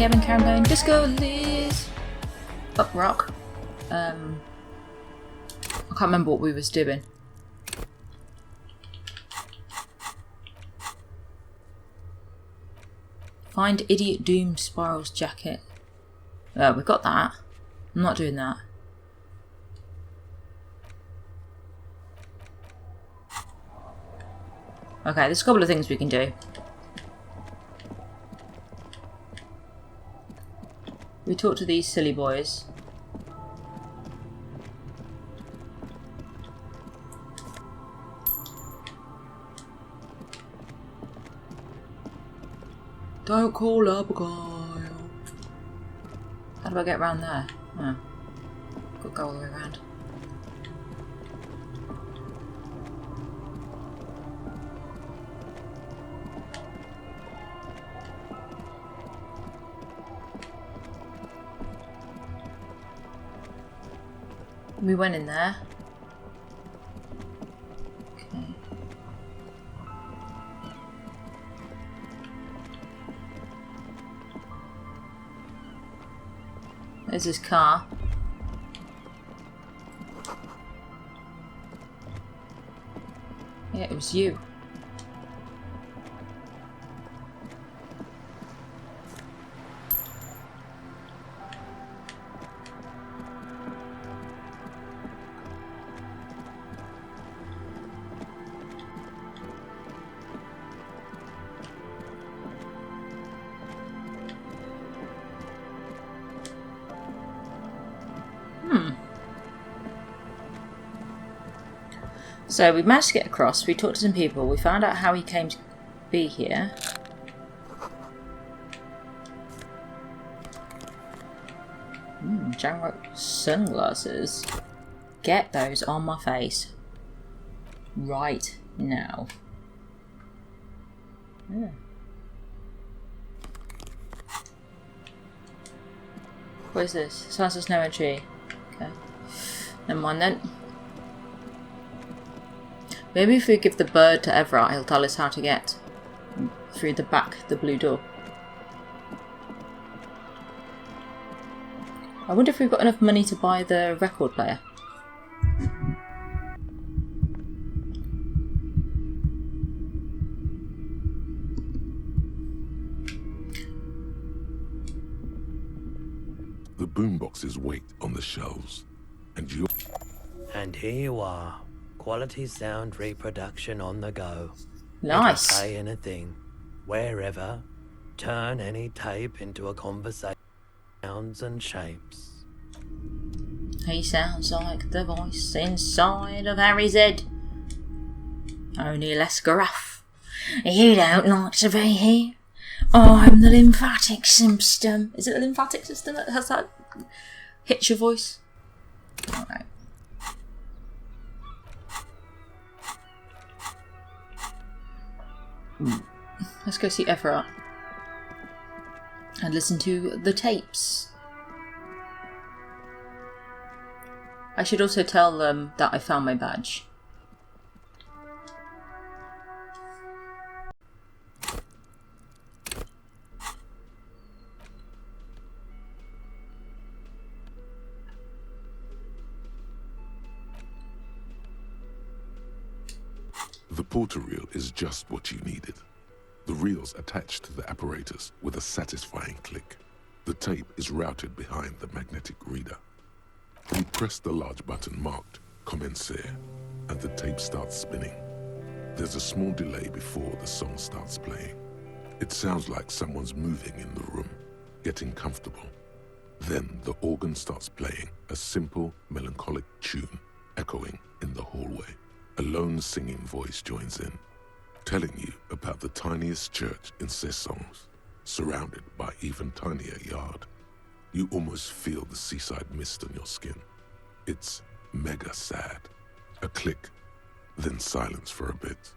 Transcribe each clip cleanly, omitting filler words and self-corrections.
Evan Karen playing Disco Liz. Up rock. I can't remember what we was doing. Find Idiot Doom Spiral's jacket. We've got that. I'm not doing that. Okay, there's a couple of things we can do. We talk to these silly boys. Don't call Abigail. How do I get around there? Oh. Got to go all the way around. We went in there. Okay. There's his car. Yeah, it was you. So we managed to get across, we talked to some people, we found out how he came to be here. Jango sunglasses. Get those on my face. Right now. Yeah. What is this? Sounds like no entry. Okay. Never mind then. Maybe if we give the bird to Everett, he'll tell us how to get through the blue door. I wonder if we've got enough money to buy the record player. The boomboxes wait on the shelves, and you... And here you are. Quality sound reproduction on the go. Nice. It'll say anything, wherever, turn any tape into a conversation, sounds and shapes. He sounds like the voice inside of Harry's head. Only less gruff. You don't like to be here. I'm the lymphatic system. Is it the lymphatic system that has that hits your voice? Alright. Let's go see Everett and listen to the tapes. I should also tell them that I found my badge. The porter reel is just what you needed. The reel's attached to the apparatus with a satisfying click. The tape is routed behind the magnetic reader. You press the large button marked Commencer, and the tape starts spinning. There's a small delay before the song starts playing. It sounds like someone's moving in the room, getting comfortable. Then the organ starts playing a simple, melancholic tune echoing in the hallway. A lone singing voice joins in, telling you about the tiniest church in Cessons, surrounded by even tinier yard. You almost feel the seaside mist on your skin. It's mega sad. A click, then silence for a bit.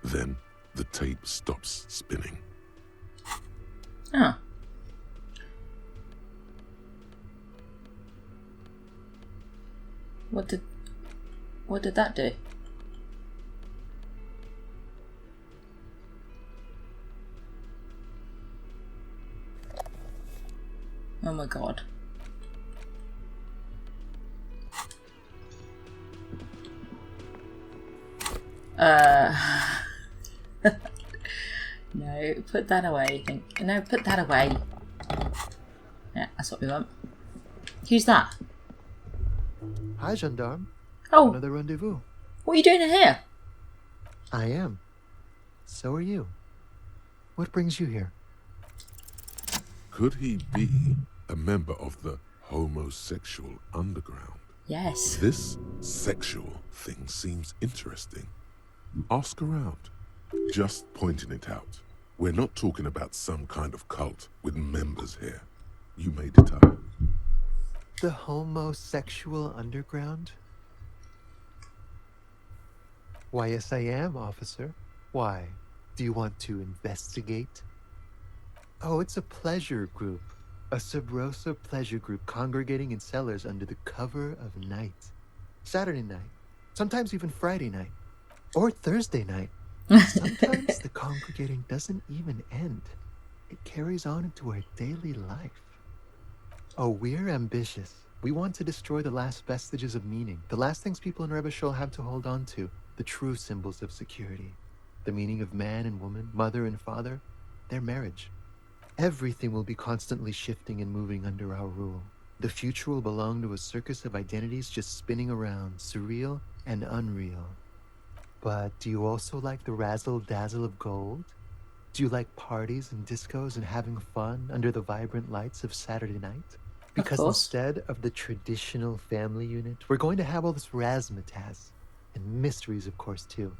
Then the tape stops spinning. Oh. What did that do? Oh my god. No, put that away. No, put that away. Yeah, that's what we want. Who's that? Hi, gendarme. Oh, Another rendezvous. what are you doing in here? I am. So are you. What brings you here? Could he be a member of the homosexual underground? Yes. This sexual thing seems interesting. Ask around. Just pointing it out. We're not talking about some kind of cult with members here. You made it up. The homosexual underground? Why, yes, I am, officer. Why? Do you want to investigate? Oh, it's a pleasure group. A Sub Rosa pleasure group congregating in cellars under the cover of night. Saturday night. Sometimes even Friday night. Or Thursday night. Sometimes the congregating doesn't even end. It carries on into our daily life. Oh, we're ambitious. We want to destroy the last vestiges of meaning, the last things people in Rebishol have to hold on to, the true symbols of security. The meaning of man and woman, mother and father, their marriage. Everything will be constantly shifting and moving under our rule. The future will belong to a circus of identities just spinning around, surreal and unreal. But do you also like the razzle-dazzle of gold? Do you like parties and discos and having fun under the vibrant lights of Saturday night? Because instead of the traditional family unit, we're going to have all this razzmatazz. And mysteries, of course, too.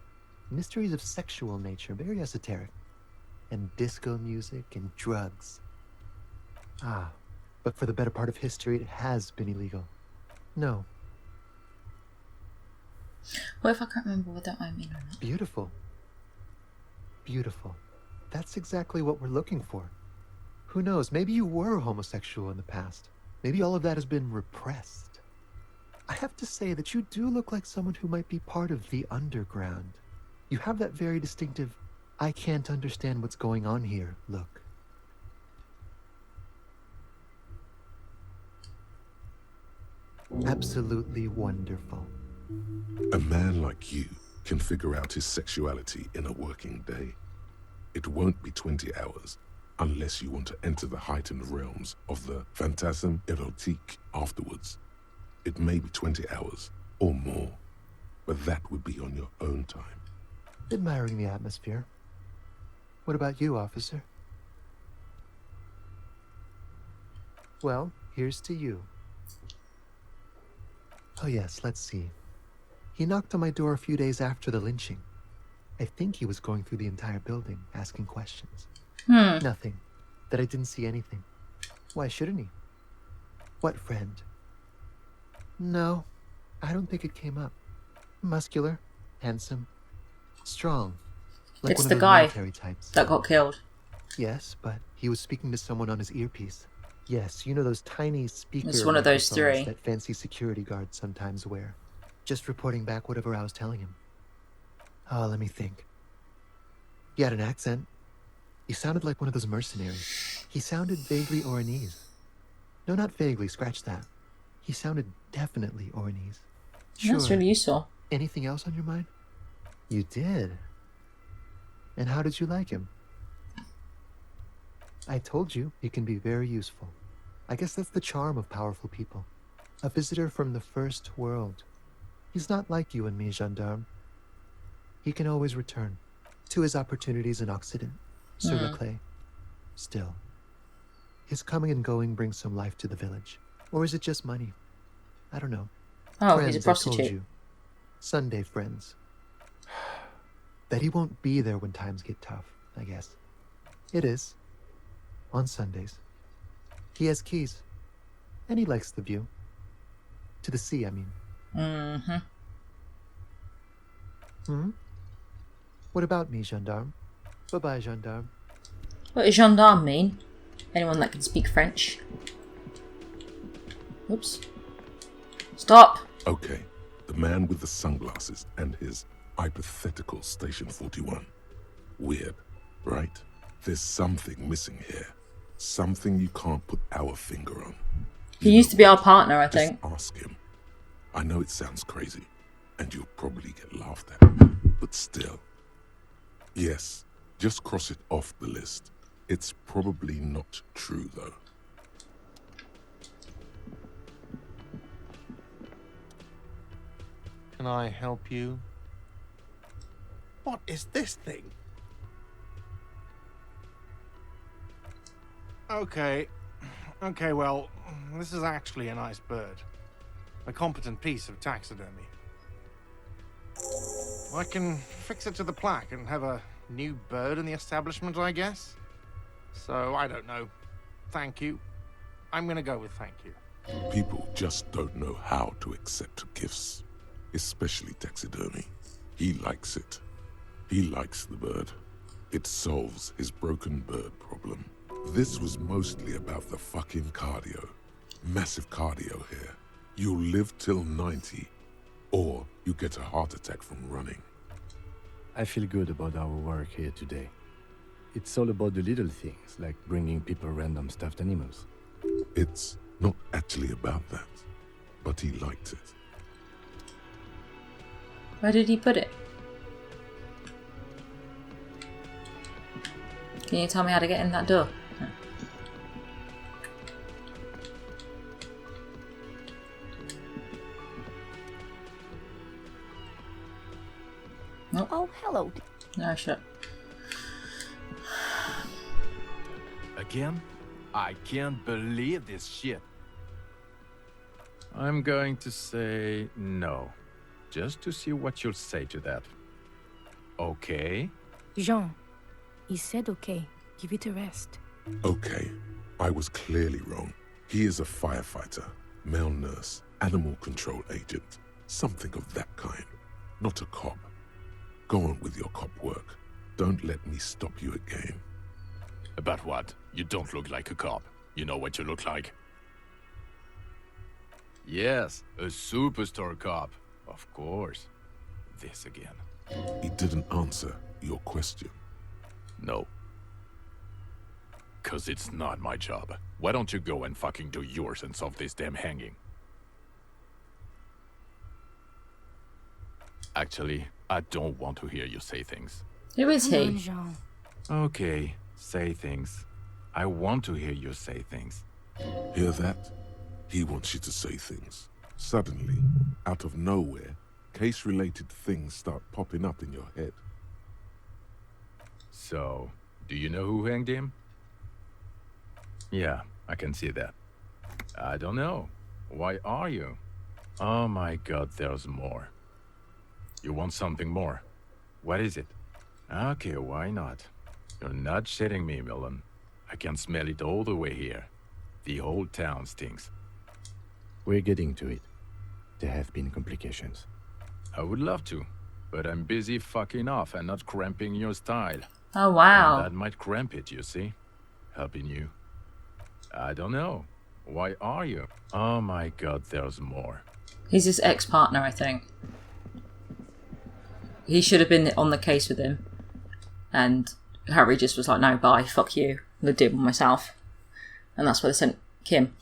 Mysteries of sexual nature, very esoteric. And disco music and drugs. Ah, but for the better part of history, it has been illegal. No. What if I can't remember what that I mean or not? Beautiful. Beautiful. That's exactly what we're looking for. Who knows, maybe you were homosexual in the past. Maybe all of that has been repressed. I have to say that you do look like someone who might be part of the underground. You have that very distinctive, I can't understand what's going on here look. Absolutely wonderful. A man like you can figure out his sexuality in a working day. It won't be 20 hours unless you want to enter the heightened realms of the phantasme erotique afterwards. It may be 20 hours or more, but that would be on your own time. Admiring the atmosphere. What about you, officer? Well, here's to you. Oh yes, let's see. He knocked on my door a few days after the lynching. I think he was going through the entire building, asking questions. Nothing. That I didn't see anything. Why shouldn't he? What friend? No, I don't think it came up. Muscular, handsome, strong. Like It's one of the those guy military types. that got killed. Yes, but he was speaking to someone on his earpiece. Yes, you know those tiny speaker It's one of those microphones three. that fancy security guards sometimes wear. Just reporting back whatever I was telling him. Oh, let me think. He had an accent. He sounded like one of those mercenaries. He sounded vaguely Oranese. No, not vaguely, scratch that. He sounded definitely Oranese. Sure. That's really useful. Anything else on your mind? You did? And how did you like him? I told you, he can be very useful. I guess that's the charm of powerful people. A visitor from the first world. He's not like you and me, gendarme. He can always return to his opportunities in Occident, sur la clé. Still, his coming and going brings some life to the village. Or is it just money? I don't know. Oh, Friends, he's a prostitute. I told you. Sunday friends. That he won't be there when times get tough, I guess. It is. On Sundays. He has keys. And he likes the view. To the sea, I mean. What about me, gendarme? Bye-bye, gendarme. What does gendarme mean? Anyone that can speak French. Oops. Stop! Okay, the man with the sunglasses and his hypothetical Station 41. Weird, right? There's something missing here. Something you can't put our finger on. He You used know to be our what? partner, I Just think. ask him. I know it sounds crazy, and you'll probably get laughed at, but still. Yes, just cross it off the list. It's probably not true, though. Can I help you? What is this thing? Okay. Okay, well, this is actually a nice bird. A competent piece of taxidermy. I can fix it to the plaque and have a new bird in the establishment, I guess. So, I don't know. Thank you. I'm gonna go with thank you. People just don't know how to accept gifts, especially taxidermy. He likes it. He likes the bird. It solves his broken bird problem. This was mostly about the fucking cardio. Massive cardio here. You'll live till 90, or you get a heart attack from running. I feel good about our work here today. It's all about the little things, like bringing people random stuffed animals. It's not actually about that, but he liked it. Where did he put it? Can you tell me how to get in that door? No. Oh, hello. No, shut. Again? I can't believe this shit. I'm going to say no, just to see what you'll say to that. Okay? Jean, he said okay. Give it a rest. Okay, I was clearly wrong. He is a firefighter, male nurse, animal control agent, something of that kind. Not a cop. Go on with your cop work. Don't let me stop you again. About what? You don't look like a cop. You know what you look like? Yes, a superstar cop. Of course. This again. He didn't answer your question. No. 'Cause it's not my job. Why don't you go and fucking do yours and solve this damn hanging? Actually, I don't want to hear you say things. Who is Come on, he? Jean. Okay, say things. I want to hear you say things. Hear that? He wants you to say things. Suddenly, out of nowhere, case-related things start popping up in your head. So, do you know who hanged him? Yeah, I can see that. I don't know. Why are you? Oh my god, there's more. You want something more? What is it? Okay, why not? You're not shitting me, Millen. I can smell it all the way here. The whole town stinks. We're getting to it. There have been complications. I would love to, but I'm busy fucking off and not cramping your style. Oh, And wow. that might cramp it, you see? Helping you. I don't know. Why are you? Oh my god, there's more. He's his ex-partner, I think. He should have been on the case with him. And Harry just was like, no, bye, fuck you. I'm gonna deal with myself. And that's why they sent Kim.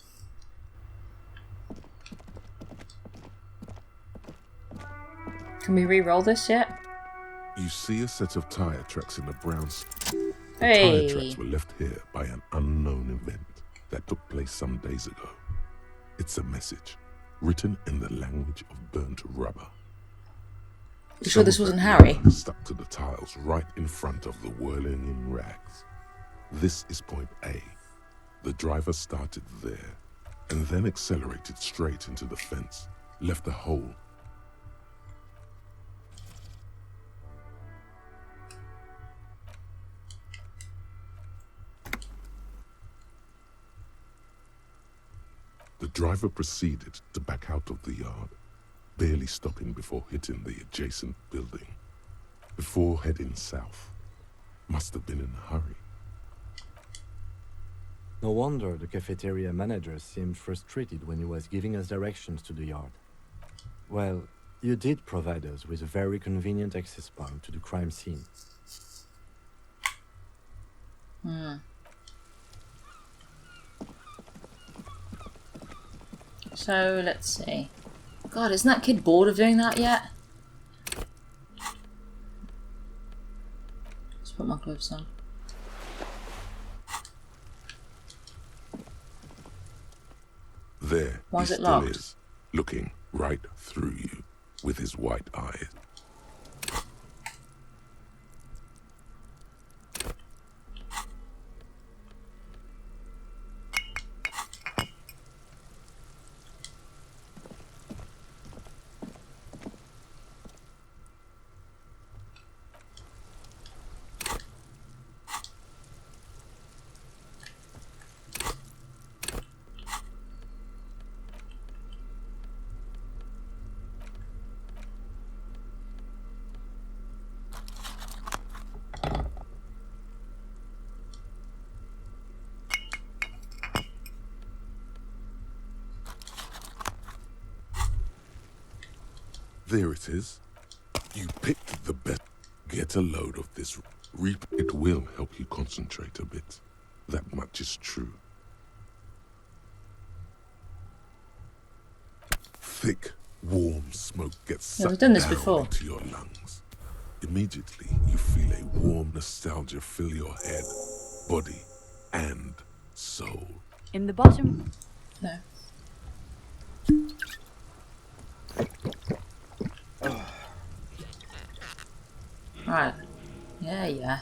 Can we re-roll this yet? You see a set of tire tracks in the brown. The Hey. tire tracks were left here by an unknown event that took place some days ago. It's a message, written in the language of burnt rubber. You sure this Some of wasn't that Harry? rubber stuck to the tiles right in front of the whirling in rags. This is point A. The driver started there, and then accelerated straight into the fence, left a hole. The driver proceeded to back out of the yard, barely stopping before hitting the adjacent building. Before heading south. Must have been in a hurry. No wonder the cafeteria manager seemed frustrated when he was giving us directions to the yard. Well, you did provide us with a very convenient access point to the crime scene. So, let's see. God, isn't that kid bored of doing that yet? Let's put my gloves on. There Why he is it still locked? is, looking right through you with his white eyes. There it is. You picked the best. Get a load of this. It will help you concentrate a bit. That much is true. Thick, warm smoke gets Yeah, we've sucked done this down before. into your lungs. Immediately, you feel a warm nostalgia fill your head, body, and soul. In the bottom. No. Right. Yeah.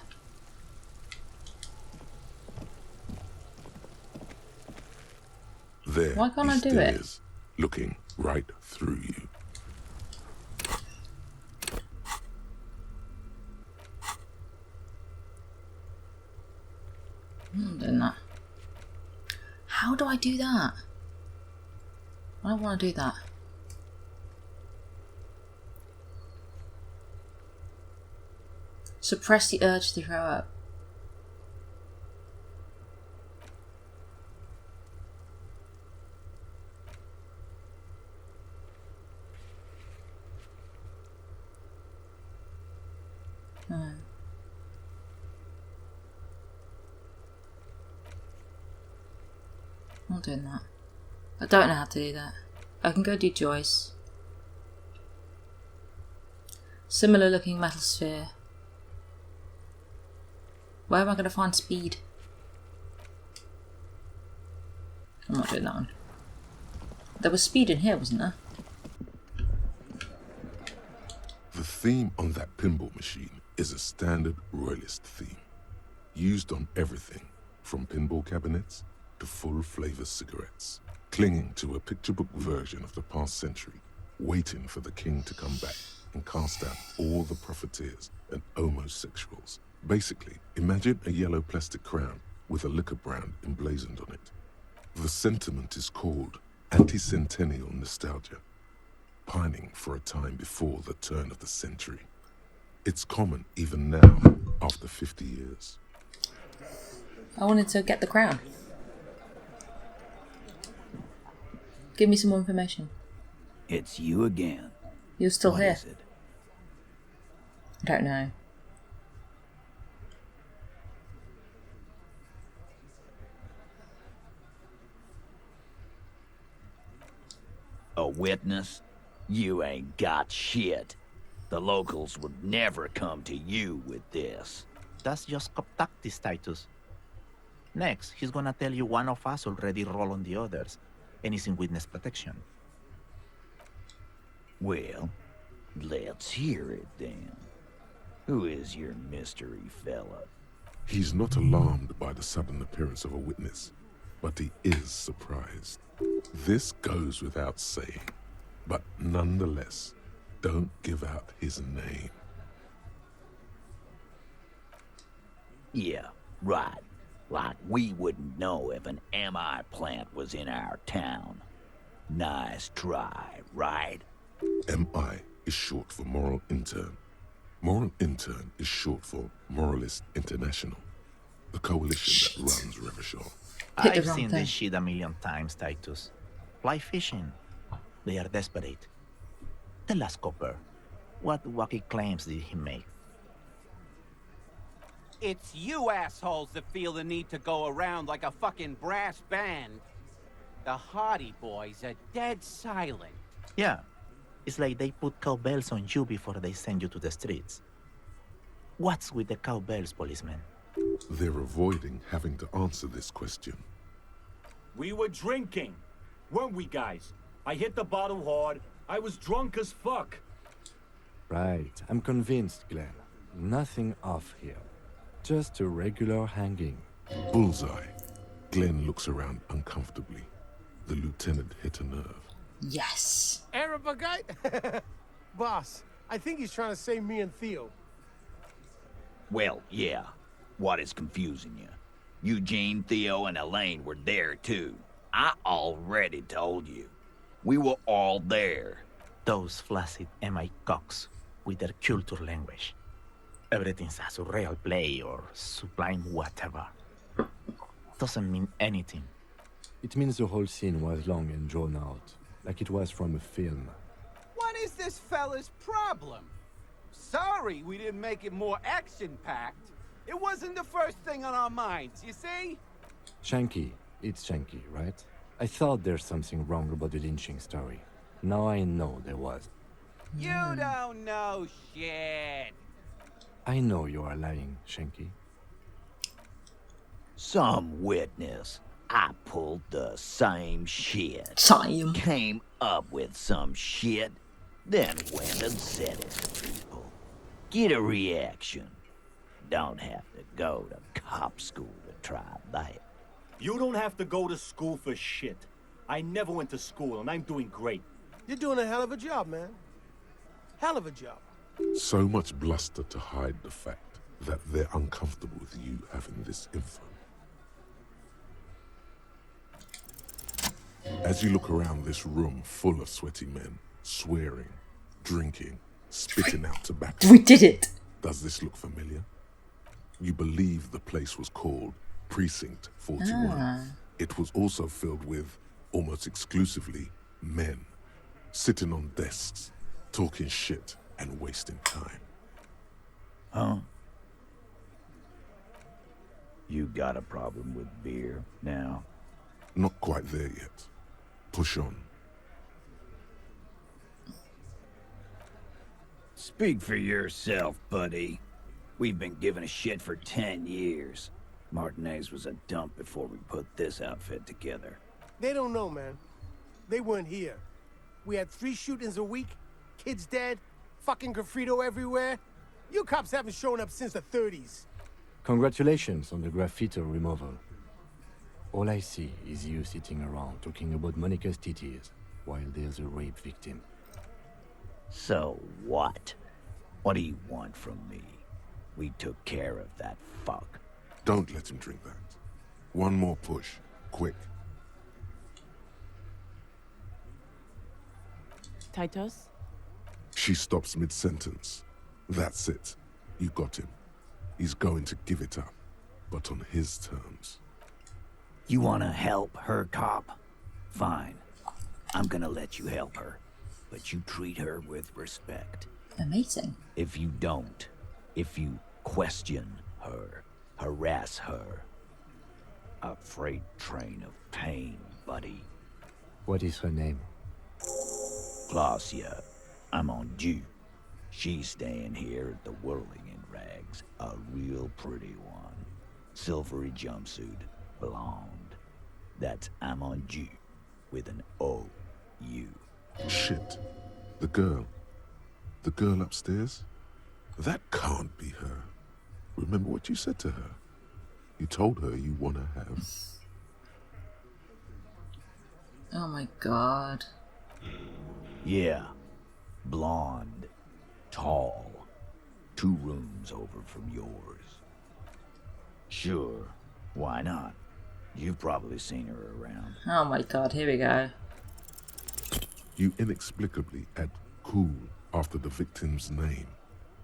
There Why can't he I do still it? is, looking right through you. I'm doing that. How do I do that? I don't want to do that. Suppress the urge to throw up. I'm not doing that. I don't know how to do that. I can go do Joyce. Similar looking metal sphere. Where am I going to find speed? I'm not doing that one. There was speed in here, wasn't there? The theme on that pinball machine is a standard royalist theme, used on everything from pinball cabinets to full-flavor cigarettes, clinging to a picture book version of the past century, waiting for the king to come back and cast out all the profiteers and homosexuals. Basically, imagine a yellow plastic crown with a liquor brand emblazoned on it. The sentiment is called anti-centennial nostalgia, pining for a time before the turn of the century. It's common even now, after 50 years. I wanted to get the crown. Give me some more information. It's you again. You're still What here. is it? I don't know. A witness? You ain't got shit. The locals would never come to you with this. That's just tactics, Titus. Next, he's gonna tell you one of us already rolled on the others, and is in witness protection. Well, let's hear it then. Who is your mystery fella? He's not alarmed by the sudden appearance of a witness, but he is surprised. This goes without saying, but nonetheless, don't give out his name. Yeah, right. Like we wouldn't know if an MI plant was in our town. Nice try, right? MI is short for Moral Intern. Moral Intern is short for Moralist International, the coalition that runs Revachol. Hit the I've wrong seen thing. this shit a million times, Titus. Fly fishing. They are desperate. Tell us, Copper, what wacky claims did he make? It's you assholes that feel the need to go around like a fucking brass band. The Hardie boys are dead silent. Yeah, it's like they put cowbells on you before they send you to the streets. What's with the cowbells, policeman? They're avoiding having to answer this question. We were drinking, weren't we, guys? I hit the bottle hard. I was drunk as fuck. Right, I'm convinced, Glenn. Nothing off here. Just a regular hanging. Bullseye. Glenn looks around uncomfortably. The lieutenant hit a nerve. Yes. Arab guy? Boss, I think he's trying to save me and Theo. Well, yeah. What is confusing you? Eugene, Theo, and Elaine were there, too. I already told you. We were all there. Those flaccid MI cocks with their culture language. Everything's a surreal play or sublime whatever. Doesn't mean anything. It means the whole scene was long and drawn out, like it was from a film. What is this fella's problem? Sorry we didn't make it more action-packed. It wasn't the first thing on our minds, you see? Shanky. It's Shanky, right? I thought there's something wrong about the lynching story. Now I know there was. You don't know shit. I know you are lying, Shanky. Some witness. I pulled the same shit. Same. Came up with some shit, then went and said it to people. Get a reaction. Don't have to go to cop school to try that. You don't have to go to school for shit. I never went to school, and I'm doing great. You're doing a hell of a job, man. Hell of a job. So much bluster to hide the fact that they're uncomfortable with you having this info. As you look around this room full of sweaty men, swearing, drinking, spitting out tobacco. We did it. Does this look familiar? You believe the place was called Precinct 41. It was also filled with, almost exclusively, men. Sitting on desks, talking shit and wasting time. Huh? You got a problem with beer now? Not quite there yet. Push on. Speak for yourself, buddy. We've been giving a shit for 10 years. Martinez was a dump before we put this outfit together. They don't know, man. They weren't here. We had 3 shootings a week, kids dead, fucking graffito everywhere. You cops haven't shown up since the 30s. Congratulations on the graffiti removal. All I see is you sitting around talking about Monica's titties while there's a rape victim. So what? What do you want from me? We took care of that fuck. Don't let him drink that. One more push. Quick. Titus? She stops mid-sentence. That's it. You got him. He's going to give it up, but on his terms. You wanna help her, cop? Fine. I'm gonna let you help her, but you treat her with respect. Amazing. If you don't, if you question her, harass her, a freight train of pain, buddy. What is her name? Glacia. I'm on due. She's staying here at the Whirling in Rags, a real pretty one. Silvery jumpsuit, blonde. That's I'm on due, with an O-U. Shit. The girl. The girl upstairs? That can't be her. Remember what you said to her? You told her you want to have. Oh my god. Yeah. Blonde. Tall. 2 rooms over from yours. Sure. Why not? You've probably seen her around. Oh my god, here we go. You inexplicably add cool after the victim's name,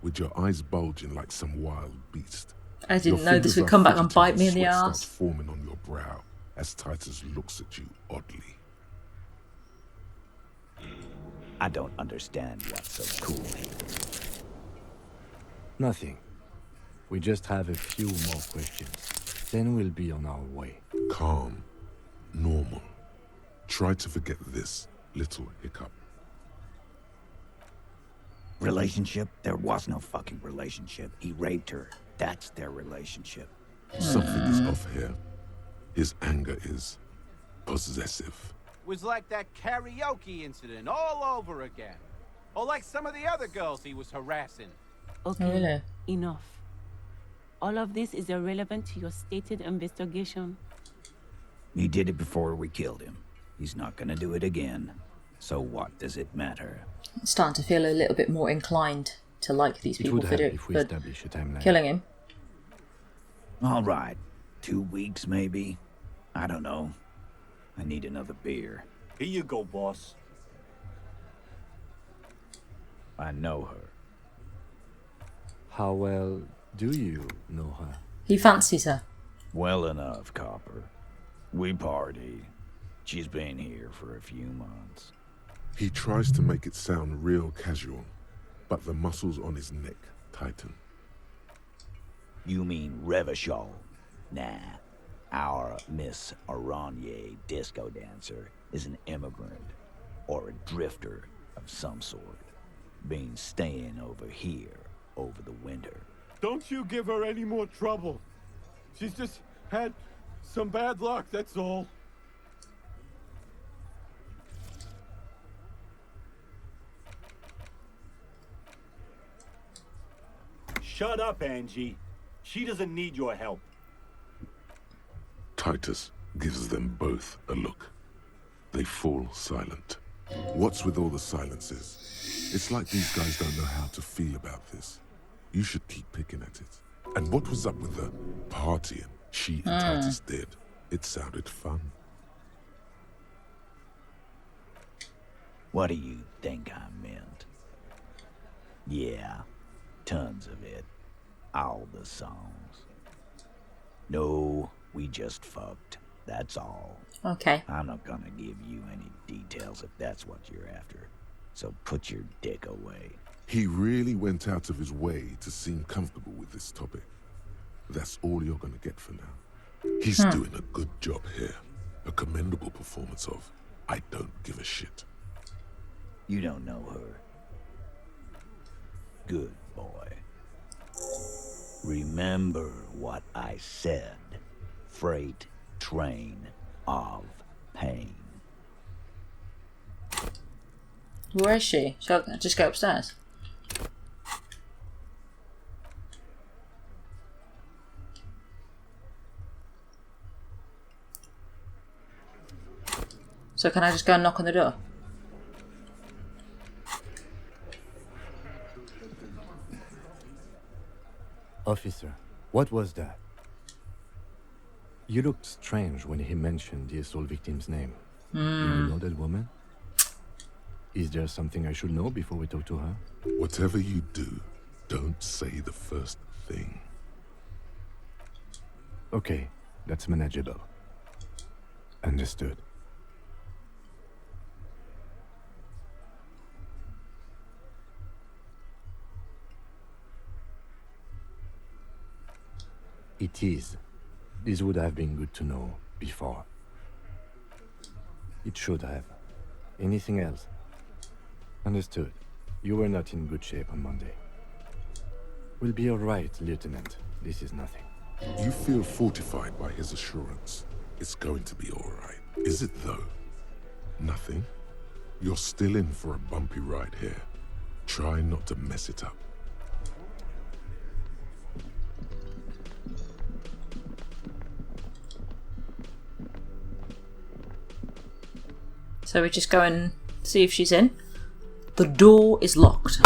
with your eyes bulging like some wild beast. I didn't know this would come back and bite me in the Sweat ass. starts forming on your brow as Titus looks at you oddly. I don't understand what's so cool here. Nothing. We just have a few more questions. Then we'll be on our way. Calm. Normal. Try to forget this little hiccup. Relationship? There was no fucking relationship. He raped her. That's their relationship. Something is off here. His anger is possessive. Was like that karaoke incident all over again. Or like some of the other girls he was harassing. Okay, Really? enough. All of this is irrelevant to your stated investigation. He did it before we killed him. He's not gonna do it again. So what does it matter? I'm starting to feel a little bit more inclined to like these It people would for, help if we establish a timeline. killing him. All right. 2 weeks, maybe? I don't know. I need another beer. Here you go, boss. I know her. How well do you know her? He fancies her. Well enough, Copper. We party. She's been here for a few months. He tries to make it sound real casual, but the muscles on his neck tighten. You mean Revachol? Nah. Our Miss Aranye disco dancer is an immigrant or a drifter of some sort. Been staying over here over the winter. Don't you give her any more trouble. She's just had some bad luck, that's all. Shut up, Angie. She doesn't need your help. Titus gives them both a look. They fall silent. What's with all the silences? It's like these guys don't know how to feel about this. You should keep picking at it. And what was up with the partying she and Titus did? It sounded fun. What do you think I meant? Yeah, tons of it. All the songs. No, we just fucked. That's all. Okay. I'm not gonna give you any details if that's what you're after. So put your dick away. He really went out of his way to seem comfortable with this topic. That's all you're gonna get for now. He's doing a good job here. A commendable performance of I don't give a shit. You don't know her. Good boy. Remember what I said. Freight train of pain. Where is she? Shall I just go upstairs? So can I just go and knock on the door? Officer, what was that? You looked strange when he mentioned the assault victim's name. Do you know that woman? Is there something I should know before we talk to her? Whatever you do, don't say the first thing. Okay, that's manageable. Understood. It is. This would have been good to know before. It should have. Anything else? Understood. You were not in good shape on Monday. We'll be all right, Lieutenant. This is nothing. You feel fortified by his assurance. It's going to be all right. Is it though? Nothing? You're still in for a bumpy ride here. Try not to mess it up. So we just go and see if she's in. The door is locked.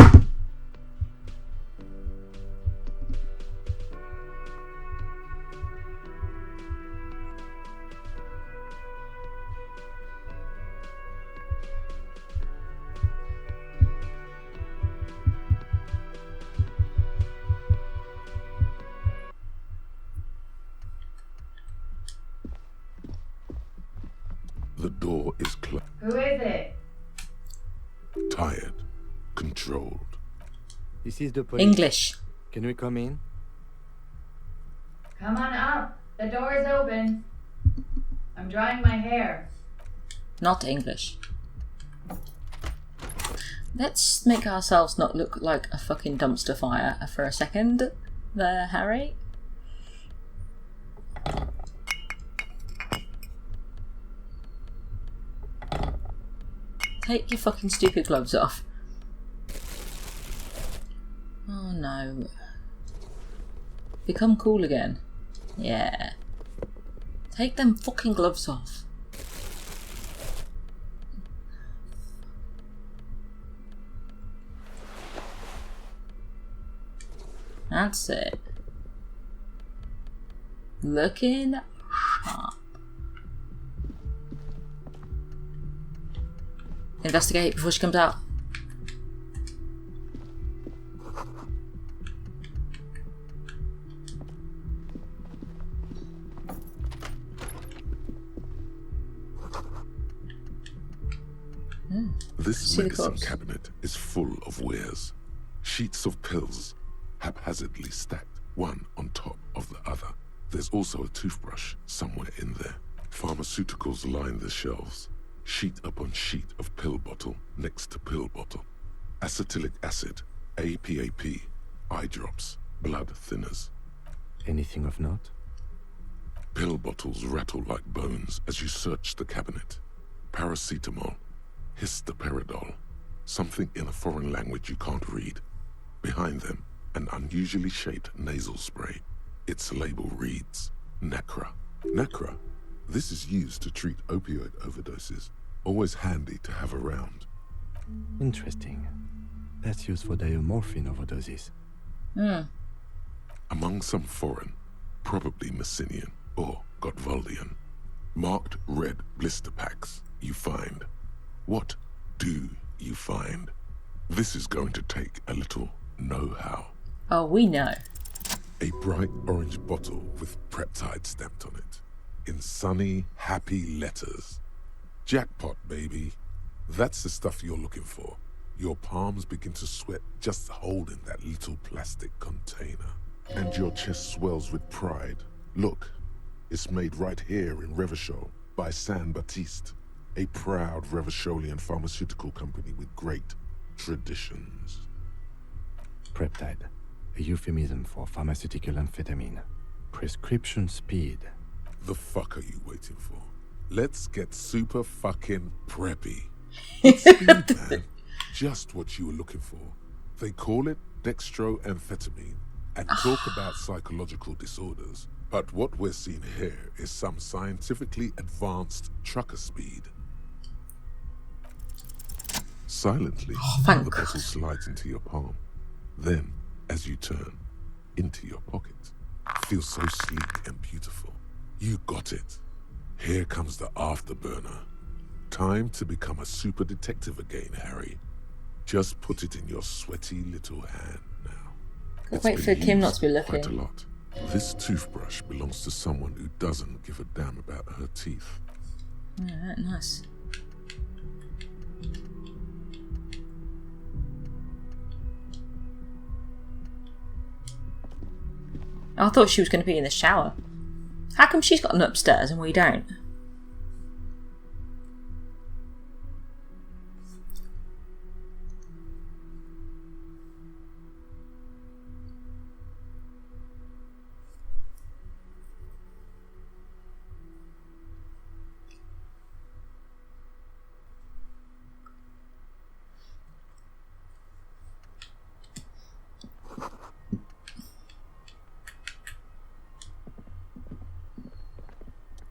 The door is closed. Who is it? Tired. Controlled. This is the police. English. Can we come in? Come on up. The door is open. I'm drying my hair. Not English. Let's make ourselves not look like a fucking dumpster fire for a second there, Harry. Take your fucking stupid gloves off. Oh no. Become cool again. Yeah. Take them fucking gloves off. That's it. Looking sharp. Investigate before she comes out. This medicine cabinet is full of wares. Sheets of pills, haphazardly stacked, one on top of the other. There's also a toothbrush somewhere in there. Pharmaceuticals line the shelves. Sheet upon sheet of pill bottle next to pill bottle. Acetylic acid, APAP, eye drops, blood thinners. Anything of note? Pill bottles rattle like bones as you search the cabinet. Paracetamol, histoperidol, something in a foreign language you can't read. Behind them, an unusually shaped nasal spray. Its label reads, Nacra. Nacra. This is used to treat opioid overdoses. Always handy to have around. Interesting. That's used for diamorphine overdoses. Among some foreign, probably Messinian or Gotwaldian, marked red blister packs you find. What do you find? This is going to take a little know-how. Oh, we know. A bright orange bottle with Preptide stamped on it. In sunny, happy letters. Jackpot, baby. That's the stuff you're looking for. Your palms begin to sweat just holding that little plastic container. And your chest swells with pride. Look, it's made right here in Revachol by San Baptiste, a proud Revacholian pharmaceutical company with great traditions. Preptide, a euphemism for pharmaceutical amphetamine. Prescription speed. The fuck are you waiting for? Let's get super fucking preppy. Speed, man. Just what you were looking for. They call it dextroamphetamine and talk about psychological disorders. But what we're seeing here is some scientifically advanced trucker speed. Silently, the bottle slides into your palm. Then, as you turn, into your pocket. Feels so sleek and beautiful. You got it. Here comes the afterburner. Time to become a super detective again, Harry. Just put it in your sweaty little hand now. Wait for Kim not to be looking. Quite a lot. This toothbrush belongs to someone who doesn't give a damn about her teeth. Yeah, nice. I thought she was going to be in the shower. How come she's got an upstairs and we don't?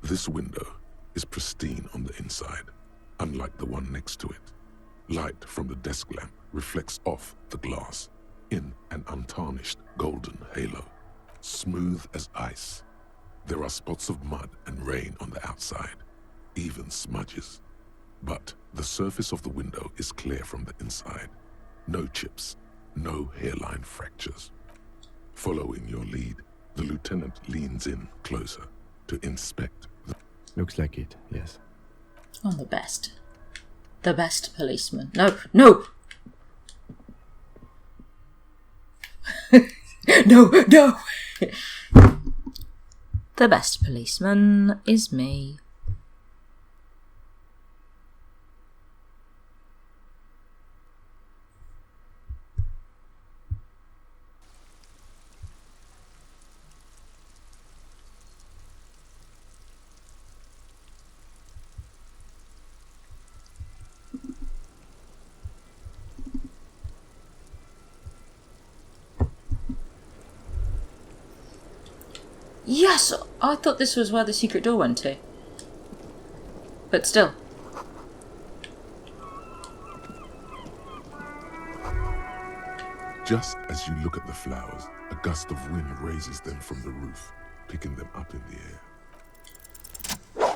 This window is pristine on the inside, unlike the one next to it. Light from the desk lamp reflects off the glass in an untarnished golden halo, smooth as ice. There are spots of mud and rain on the outside, even smudges. But the surface of the window is clear from the inside. No chips, no hairline fractures. Following your lead, the lieutenant leans in closer to inspect. Looks like it, yes. Oh, the best. The best policeman. No, no! No, no! The best policeman is me. Yes! I thought this was where the secret door went to. But still. Just as you look at the flowers, a gust of wind raises them from the roof, picking them up in the air.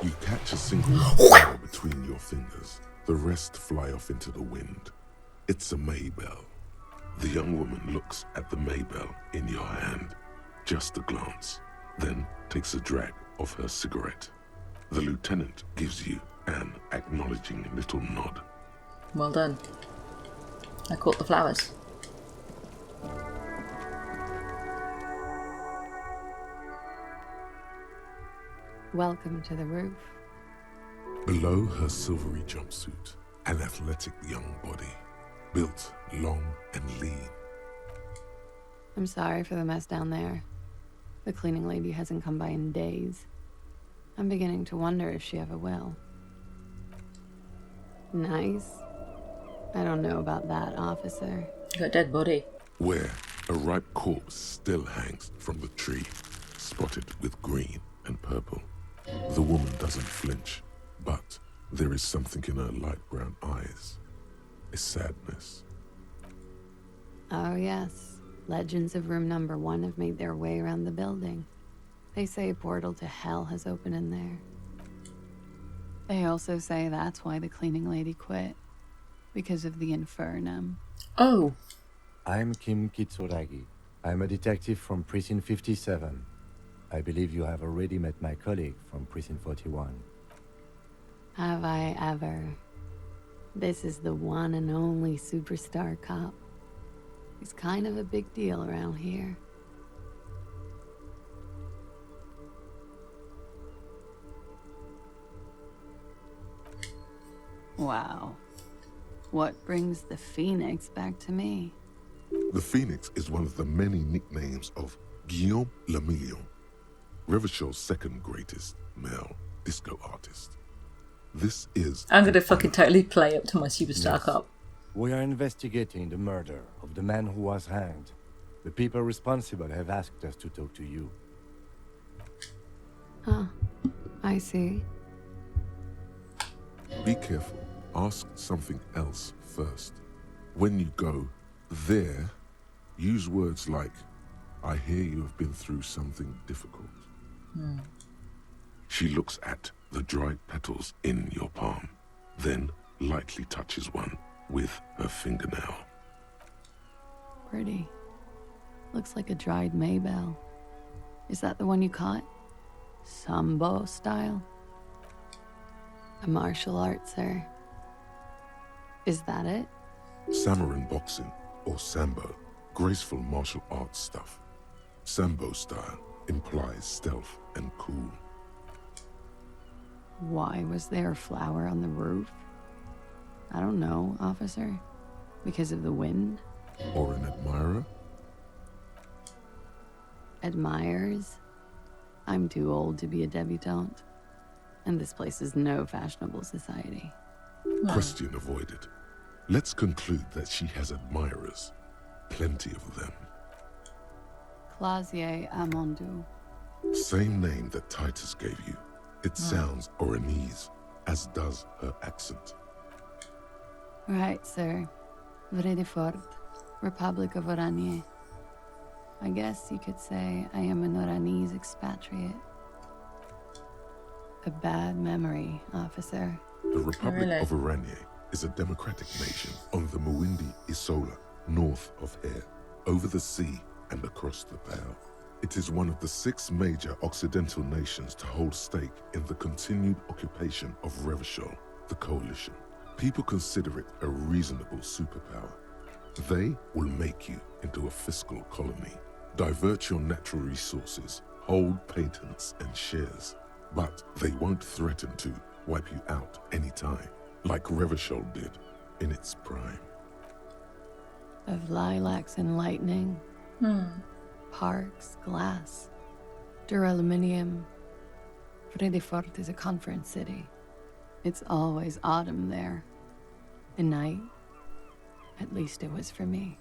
You catch a single flower between your fingers. The rest fly off into the wind. It's a Maybell. The young woman looks at the Maybell in your hand. Just a glance, then takes a drag of her cigarette. The lieutenant gives you an acknowledging little nod. Well done. I caught the flowers. Welcome to the roof. Below her silvery jumpsuit, an athletic young body, built long and lean. I'm sorry for the mess down there. The cleaning lady hasn't come by in days. I'm beginning to wonder if she ever will. Nice. I don't know about that, officer. Got a dead body. Where a ripe corpse still hangs from the tree, spotted with green and purple. The woman doesn't flinch, but there is something in her light brown eyes. A sadness. Oh, yes. Legends of room number 1 have made their way around the building. They say a portal to hell has opened in there. They also say that's why the cleaning lady quit. Because of the infernum. Oh. I'm Kim Kitsuragi. I'm a detective from Precinct 57. I believe you have already met my colleague from Precinct 41. Have I ever? This is the one and only superstar cop. He's kind of a big deal around here. Wow. What brings the Phoenix back to me? The Phoenix is one of the many nicknames of Guillaume Lemillion, Revachel's second greatest male disco artist. This is... I'm gonna fucking totally play up to my superstar cop. We are investigating the murder of the man who was hanged. The people responsible have asked us to talk to you. Huh. I see. Be careful. Ask something else first. When you go there, use words like, I hear you have been through something difficult. She looks at the dried petals in your palm, then lightly touches one with her fingernail. Pretty. Looks like a dried Maybell. Is that the one you caught? Sambo style? A martial art, sir. Is that it? Samurai boxing, or Sambo, graceful martial arts stuff. Sambo style implies stealth and cool. Why was there a flower on the roof? I don't know, officer. Because of the wind? Or an admirer? Admirers? I'm too old to be a debutante. And this place is no fashionable society. Question avoided. Let's conclude that she has admirers. Plenty of them. Clausier Amandou. Same name that Titus gave you. It sounds Oranese, as does her accent. Right, sir. Vredefort, Republic of Oranje. I guess you could say I am an Oranese expatriate. A bad memory, officer. The Republic of Oranje is a democratic nation on the Muindi Isola, north of here, over the sea and across the Pale. It is one of the 6 major Occidental nations to hold stake in the continued occupation of Revachol, the coalition. People consider it a reasonable superpower. They will make you into a fiscal colony, divert your natural resources, hold patents and shares, but they won't threaten to wipe you out anytime, like Revachol did in its prime. Of lilacs and lightning. Parks, glass, duraluminium. Vredefort is a conference city. It's always autumn there. The night. At least it was for me.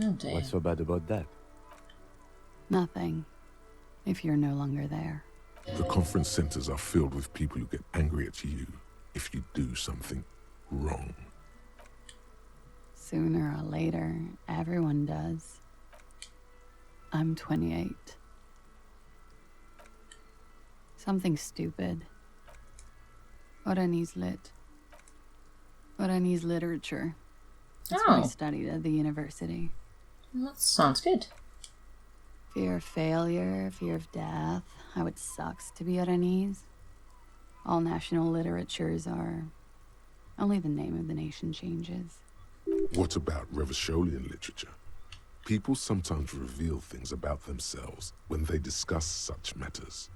Oh dear. What's so bad about that? Nothing. if you're no longer there. The conference centers are filled with people who get angry at you if you do something wrong. Sooner or later, everyone does. I'm 28. Something stupid. Oranese lit. Oranese literature. That's what I studied at the university. That sounds good. Fear of failure, fear of death, how it sucks to be Oranese. All national literatures are... Only the name of the nation changes. What about Revacholian literature? People sometimes reveal things about themselves when they discuss such matters.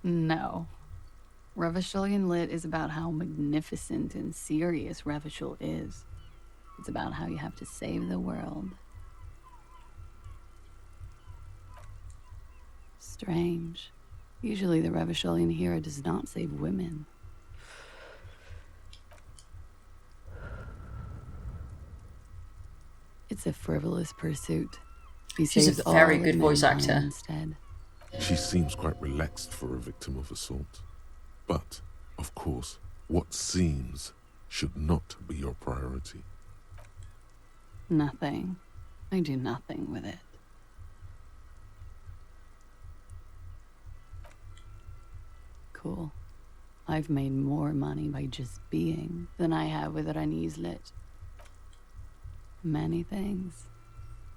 No. Revacholian lit is about how magnificent and serious Revachol is. It's about how you have to save the world. Strange. Usually the Revacholian hero does not save women. It's a frivolous pursuit. She's a very good voice actor. Instead. She seems quite relaxed for a victim of assault. But, of course, what seems should not be your priority. Nothing. I do nothing with it. Cool. I've made more money by just being than I have with Oranese lit. Many things.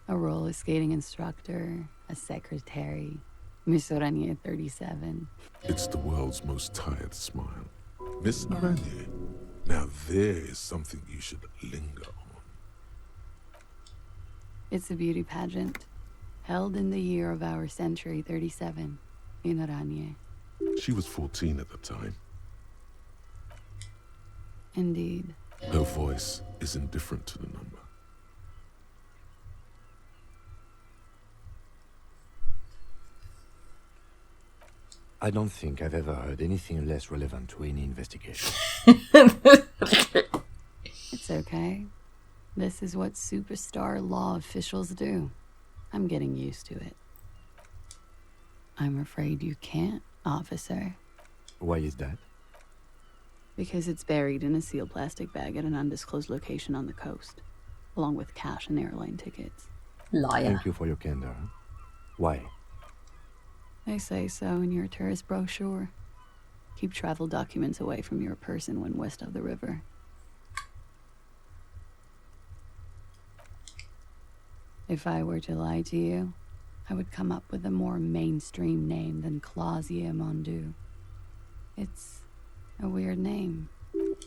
A roller skating instructor, a secretary, Miss Aranier 37. It's the world's most tired smile. Miss Aranier, now there is something you should linger on. It's a beauty pageant, held in the year of our century 37, in Aranier. She was 14 at the time. Indeed. Her voice is indifferent to the number. I don't think I've ever heard anything less relevant to any investigation. It's okay. This is what superstar law officials do. I'm getting used to it. I'm afraid you can't, officer. Why is that? Because it's buried in a sealed plastic bag at an undisclosed location on the coast, along with cash and airline tickets. Liar. Thank you for your candor. Why? They say so in your tourist brochure. Keep travel documents away from your person when west of the river. If I were to lie to you, I would come up with a more mainstream name than Clausia Mondu. It's a weird name.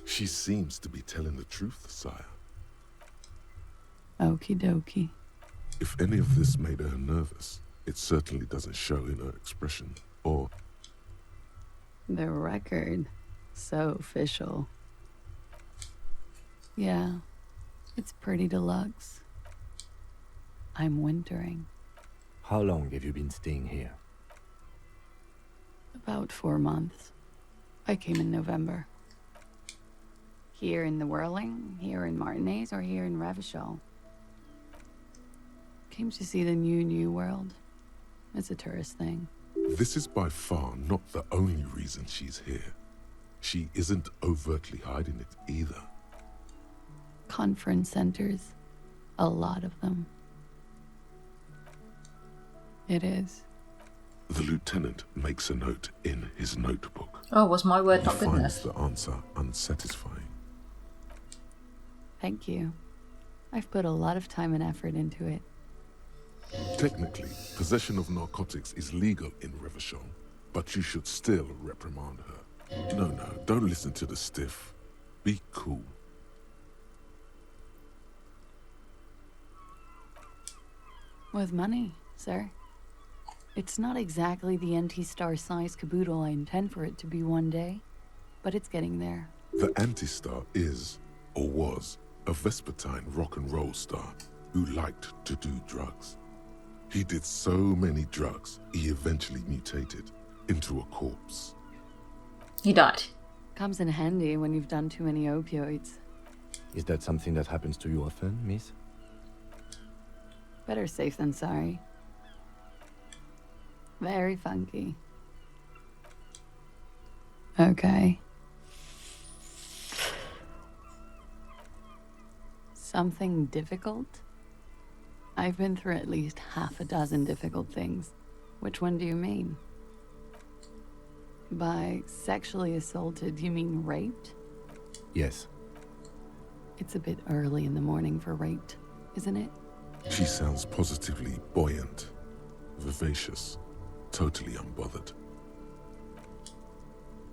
She seems to be telling the truth, sire. Okie dokie. If any of this made her nervous, it certainly doesn't show in her expression, or... The record. So official. Yeah, it's pretty deluxe. I'm wintering. How long have you been staying here? About 4 months. I came in November. Here in the Whirling, here in Martinez, or here in Revachol. Came to see the new world. It's a tourist thing. This is by far not the only reason she's here. She isn't overtly hiding it either. Conference centers. A lot of them. It is. The lieutenant makes a note in his notebook. Oh, was my word not He good finds enough? the answer unsatisfying. Thank you. I've put a lot of time and effort into it. Technically, possession of narcotics is legal in Revachol, but you should still reprimand her. No, don't listen to the stiff. Be cool. With money, sir. It's not exactly the anti-star size caboodle I intend for it to be one day, but it's getting there. The Anti-Star is, or was, a Vespertine rock and roll star who liked to do drugs. He did so many drugs, he eventually mutated into a corpse. He died. Comes in handy when you've done too many opioids. Is that something that happens to you often, miss? Better safe than sorry. Very funky. Okay. Something difficult? I've been through at least half a dozen difficult things. Which one do you mean? By sexually assaulted, you mean raped? Yes. It's a bit early in the morning for raped, isn't it? She sounds positively buoyant, vivacious, totally unbothered.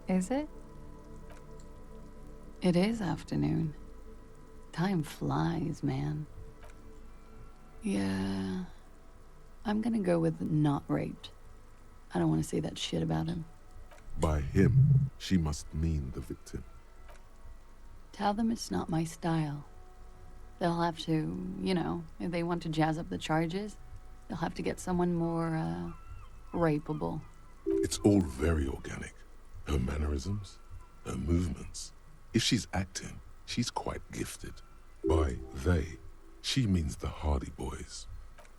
Is it? It is afternoon. Time flies, man. Yeah. I'm gonna go with not raped. I don't want to say that shit about him. By him, she must mean the victim. Tell them it's not my style. They'll have to, you know, if they want to jazz up the charges, they'll have to get someone more, rapeable. It's all very organic. Her mannerisms, her movements. If she's acting, she's quite gifted. By they, she means the Hardie boys.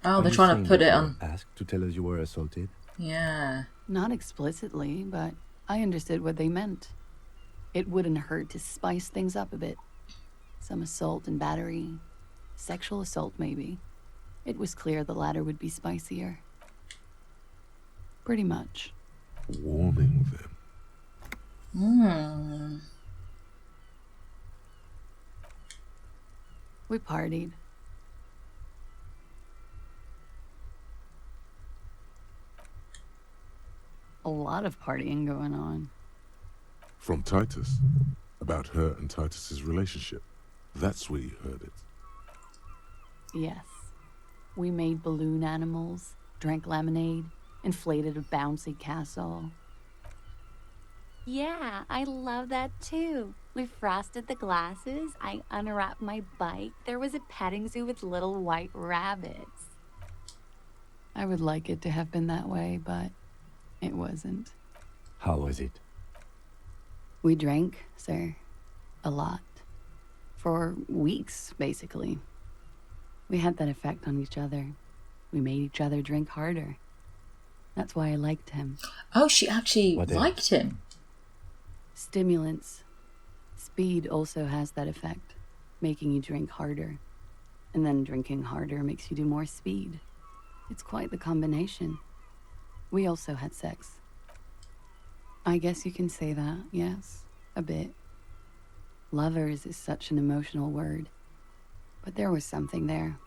Oh, they're trying to put it on. Asked to tell us you were assaulted? Yeah. Not explicitly, but I understood what they meant. It wouldn't hurt to spice things up a bit. Some assault and battery. Sexual assault, maybe. It was clear the latter would be spicier. Pretty much. Warming them. We partied. A lot of partying going on. From Titus. About her and Titus's relationship. That's where you heard it. Yes. We made balloon animals, drank lemonade, inflated a bouncy castle. Yeah, I love that too. We frosted the glasses, I unwrapped my bike. There was a petting zoo with little white rabbits. I would like it to have been that way, but it wasn't. How was it? We drank, sir. A lot. For weeks, basically. We had that effect on each other. We made each other drink harder. That's why I liked him. Oh, she actually liked him. Stimulants. Speed also has that effect, making you drink harder. And then drinking harder makes you do more speed. It's quite the combination. We also had sex. I guess you can say that, yes, a bit. Lovers is such an emotional word. But there was something there.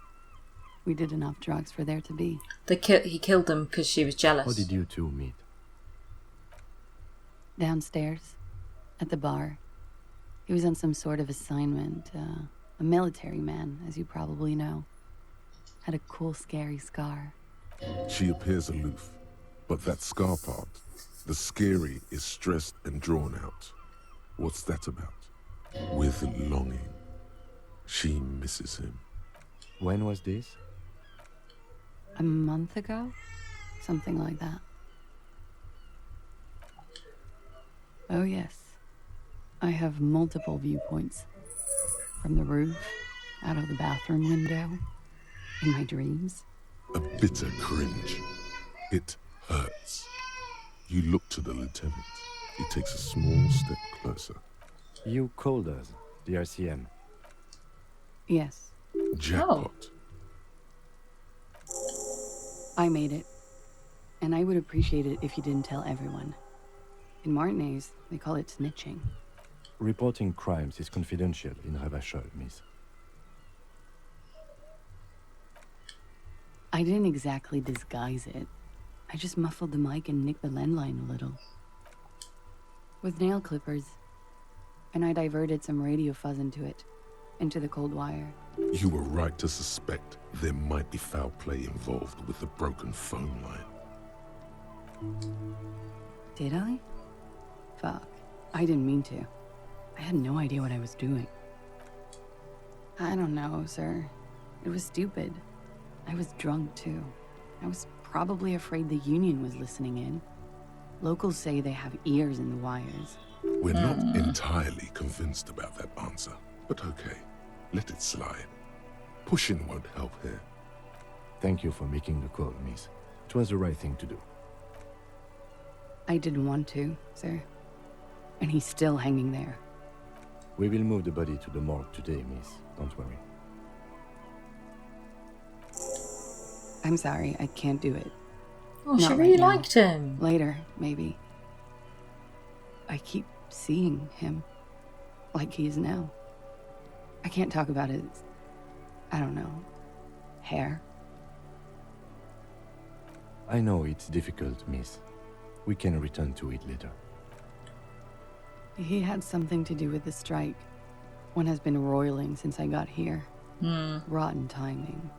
We did enough drugs for there to be. He killed them because she was jealous. How did you two meet? Downstairs, at the bar. He was on some sort of assignment. A military man, as you probably know. Had a cool, scary scar. She appears aloof, but that scar part, the scary, is stressed and drawn out. What's that about? With longing. She misses him. When was this? A month ago? Something like that. Oh yes. I have multiple viewpoints. From the roof, out of the bathroom window, in my dreams. A bitter cringe. It hurts. You look to the lieutenant. He takes a small step closer. You called us, the RCM. Yes. Jackpot. I made it. And I would appreciate it if you didn't tell everyone. In Martinez, they call it snitching. Reporting crimes is confidential in Ravachol, miss. I didn't exactly disguise it. I just muffled the mic and nicked the landline a little. With nail clippers. And I diverted some radio fuzz into it. Into the cold wire. You were right to suspect there might be foul play involved with the broken phone line. Did I? Fuck. I didn't mean to. I had no idea what I was doing. I don't know, sir. It was stupid. I was drunk, too. I was probably afraid the union was listening in. Locals say they have ears in the wires. We're not entirely convinced about that answer, but okay. Let it slide. Pushing won't help here. Thank you for making the call, miss. It was the right thing to do. I didn't want to, sir. And he's still hanging there. We will move the body to the morgue today, miss. Don't worry. I'm sorry, I can't do it. Oh, she Not really right now. liked him. Later, maybe. I keep seeing him. Like he is now. I can't talk about his... I don't know... hair. I know it's difficult, miss. We can return to it later. He had something to do with the strike. One has been roiling since I got here. Rotten timing.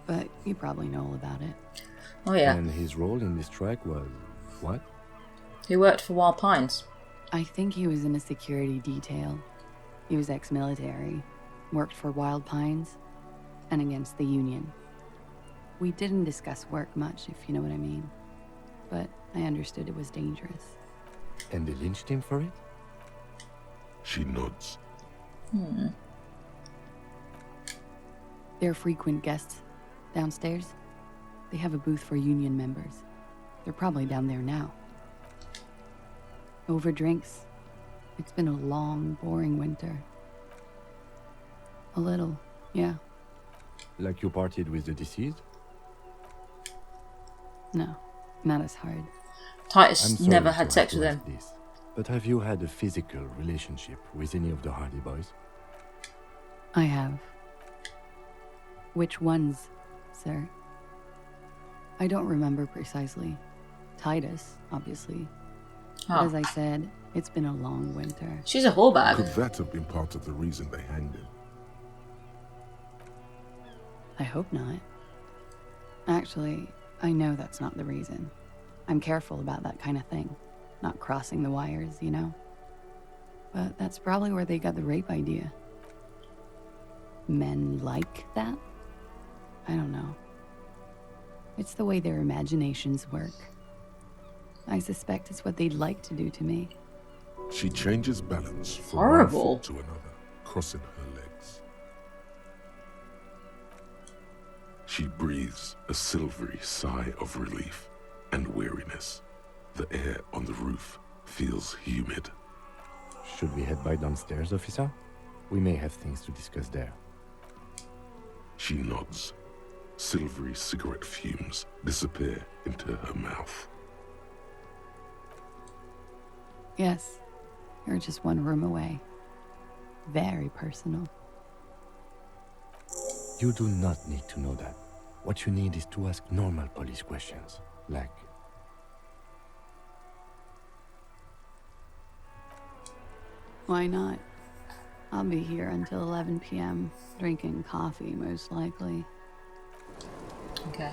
But you probably know all about it. Oh yeah. And his role in this strike was... what? He worked for Wild Pines. I think he was in a security detail. He was ex-military, worked for Wild Pines, and against the Union. We didn't discuss work much, if you know what I mean. But I understood it was dangerous. And they lynched him for it? She nods. They're frequent guests downstairs. They have a booth for Union members. They're probably down there now. Over drinks. It's been a long, boring winter. A little, yeah. Like you partied with the deceased? No, not as hard. Titus I'm never sorry had to sex have with to him. ask this, but have you had a physical relationship with any of the Hardie boys? I have. Which ones, sir? I don't remember precisely. Titus, obviously. But as I said, it's been a long winter. She's a whorebag. Could that have been part of the reason they hanged him? I hope not. Actually, I know that's not the reason. I'm careful about that kind of thing. Not crossing the wires, you know? But that's probably where they got the rape idea. Men like that? I don't know. It's the way their imaginations work. I suspect it's what they'd like to do to me. She changes balance from Horrible. one foot to another, crossing her legs. She breathes a silvery sigh of relief and weariness. The air on the roof feels humid. Should we head back downstairs, officer? We may have things to discuss there. She nods. Silvery cigarette fumes disappear into her mouth. Yes, you're just one room away. Very personal. You do not need to know that. What you need is to ask normal police questions, like... Why not? I'll be here until 11 p.m., drinking coffee, most likely. Okay.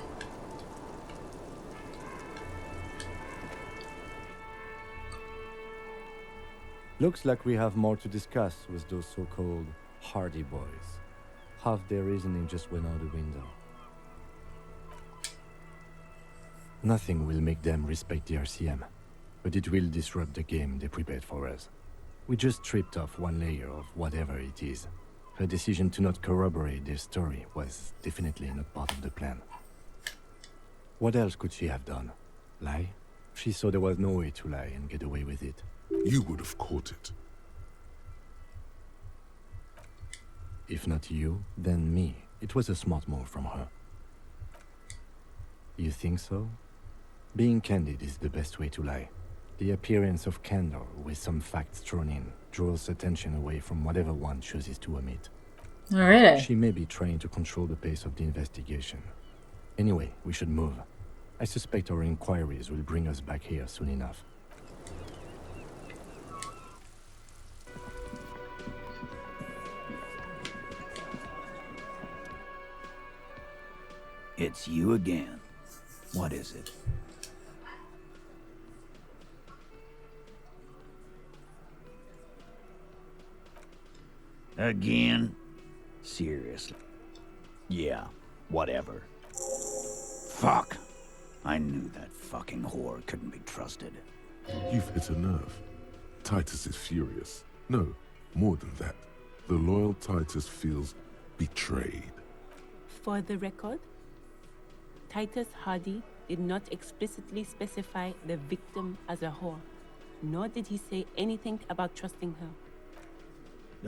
Looks like we have more to discuss with those so-called Hardie boys. Half their reasoning just went out the window. Nothing will make them respect the RCM, but it will disrupt the game they prepared for us. We just stripped off one layer of whatever it is. Her decision to not corroborate their story was definitely not part of the plan. What else could she have done? Lie? She saw there was no way to lie and get away with it. You would have caught it. If not you, then me. It was a smart move from her. You think so? Being candid is the best way to lie. The appearance of candor with some facts thrown in draws attention away from whatever one chooses to omit. Oh, really? She may be trying to control the pace of the investigation. Anyway, we should move. I suspect our inquiries will bring us back here soon enough. It's you again. What is it? Again? Seriously? Yeah, whatever. Fuck. I knew that fucking whore couldn't be trusted. You've hit a nerve. Titus is furious. No, more than that. The loyal Titus feels betrayed. For the record, Titus Hardie did not explicitly specify the victim as a whore, nor did he say anything about trusting her.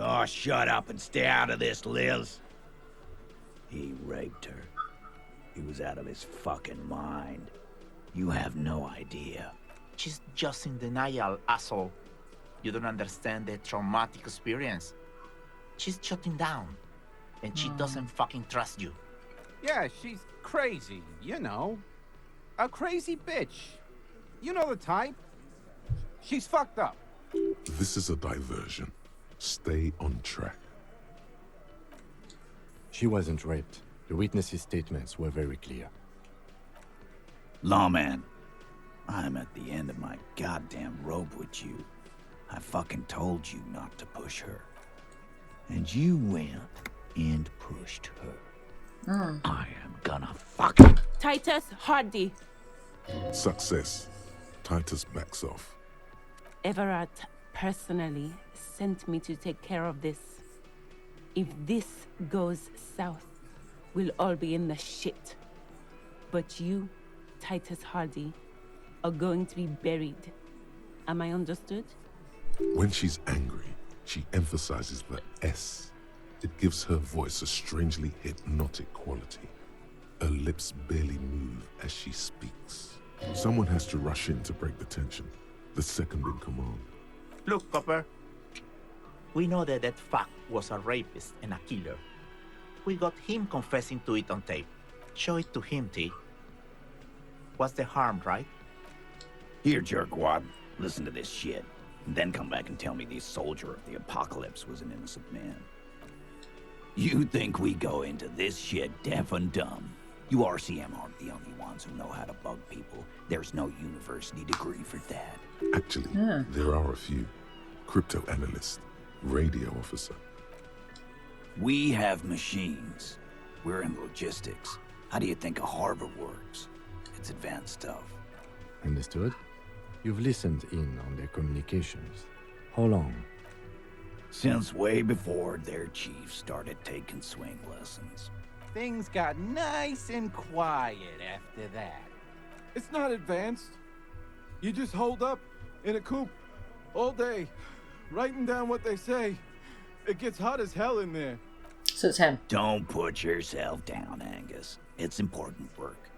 Oh, shut up and stay out of this, Liz. He raped her. He was out of his fucking mind. You have no idea. She's just in denial, asshole. You don't understand the traumatic experience. She's shutting down, and she doesn't fucking trust you. Yeah, she's crazy, you know. A crazy bitch. You know the type. She's fucked up. This is a diversion. Stay on track. She wasn't raped. The witnesses' statements were very clear. Lawman, I'm at the end of my goddamn rope with you. I fucking told you not to push her. And you went and pushed her. I am gonna fucking... Titus Hardie. Success. Titus backs off. Everett personally sent me to take care of this. If this goes south, we'll all be in the shit. But you, Titus Hardie, are going to be buried. Am I understood? When she's angry, she emphasizes the S. It gives her voice a strangely hypnotic quality. Her lips barely move as she speaks. Someone has to rush in to break the tension. The second in command. Look, Copper. We know that that fuck was a rapist and a killer. We got him confessing to it on tape. Show it to him, T. What's the harm, right? Here, jerkwad. Listen to this shit. And then come back and tell me the soldier of the apocalypse was an innocent man. You think we go into this shit deaf and dumb? You RCM aren't the only ones who know how to bug people. There's no university degree for that. Actually, there are a few. Crypto analyst, radio officer. We have machines. We're in logistics. How do you think a harbor works? It's advanced stuff. Understood? You've listened in on their communications. How long? Since way before their chief started taking swing lessons. Things got nice and quiet after that. It's not advanced. You just hold up in a coop all day, writing down what they say. It gets hot as hell in there. So it's him. Don't put yourself down, Angus. It's important work.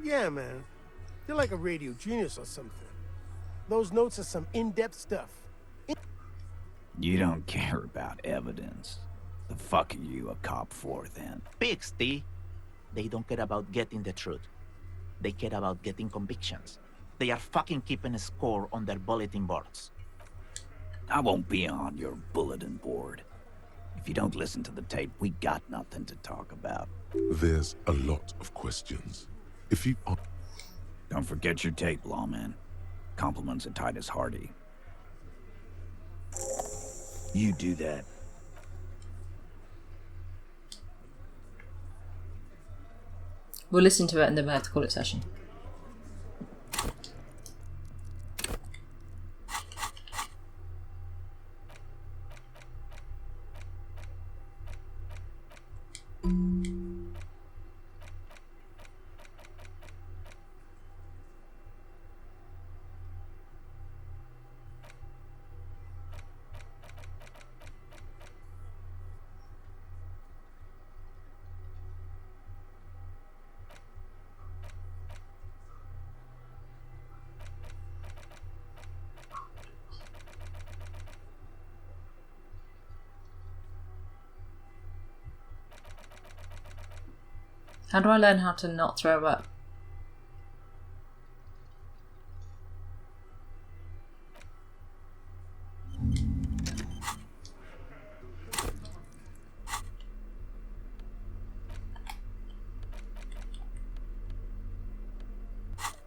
Yeah, man. You're like a radio genius or something. Those notes are some in-depth stuff. You don't care about evidence. The fuck are you a cop for, then? Pigs, T. They don't care about getting the truth. They care about getting convictions. They are fucking keeping a score on their bulletin boards. I won't be on your bulletin board. If you don't listen to the tape, we got nothing to talk about. There's a lot of questions. If you... Don't forget your tape, lawman. Compliments of Titus Hardie. You do that. We'll listen to it and then we'll have to call it session. How do I learn how to not throw up?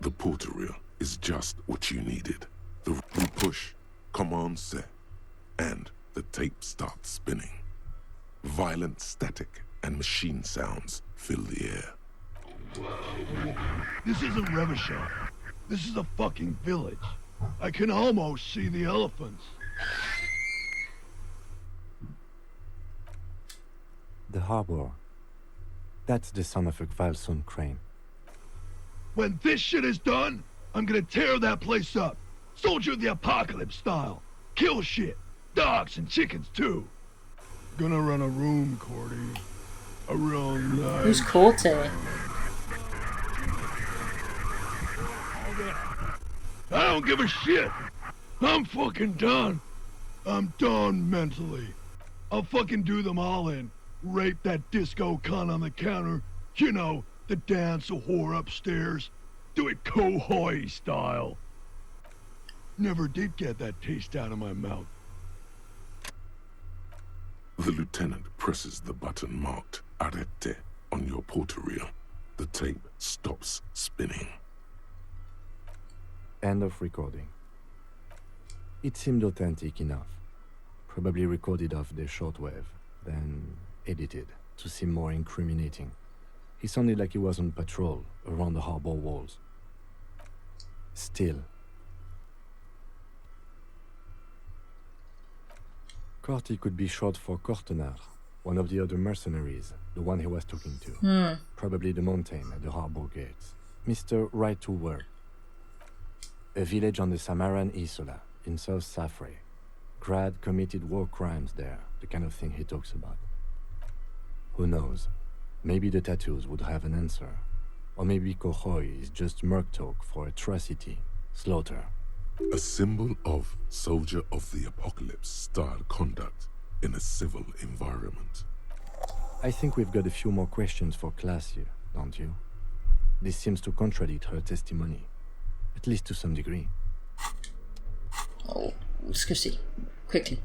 The porter reel is just what you needed. The push, command set, and the tape starts spinning. Violent static and machine sounds fill the air. This isn't Revachol. This is a fucking village. I can almost see the elephants. The harbor. That's the son of a Valson crane. When this shit is done, I'm gonna tear that place up. Soldier of the Apocalypse style. Kill shit. Dogs and chickens too. Gonna run a room, Cordy. A real nice... Who's Corty? I don't give a shit. I'm fucking done. I'm done mentally. I'll fucking do them all in. Rape that disco cunt on the counter. You know, the dance a whore upstairs. Do it Kohoi style. Never did get that taste out of my mouth. The lieutenant presses the button marked Arete on your porter reel. The tape stops spinning. End of recording. It seemed authentic enough. Probably recorded off the shortwave, then edited to seem more incriminating. He sounded like he was on patrol around the harbor walls. Still. Corty could be short for Cortenar, one of the other mercenaries, the one he was talking to. Probably the mountain at the harbor gates. Mr. Right to Work. A village on the Samaran Isola, in South Safre. Grad committed war crimes there, the kind of thing he talks about. Who knows? Maybe the tattoos would have an answer. Or maybe Kohoi is just merc talk for atrocity, slaughter. A symbol of soldier of the apocalypse style conduct in a civil environment. I think we've got a few more questions for class here, don't you? This seems to contradict her testimony, at least to some degree. Oh, let's go see. Quickly.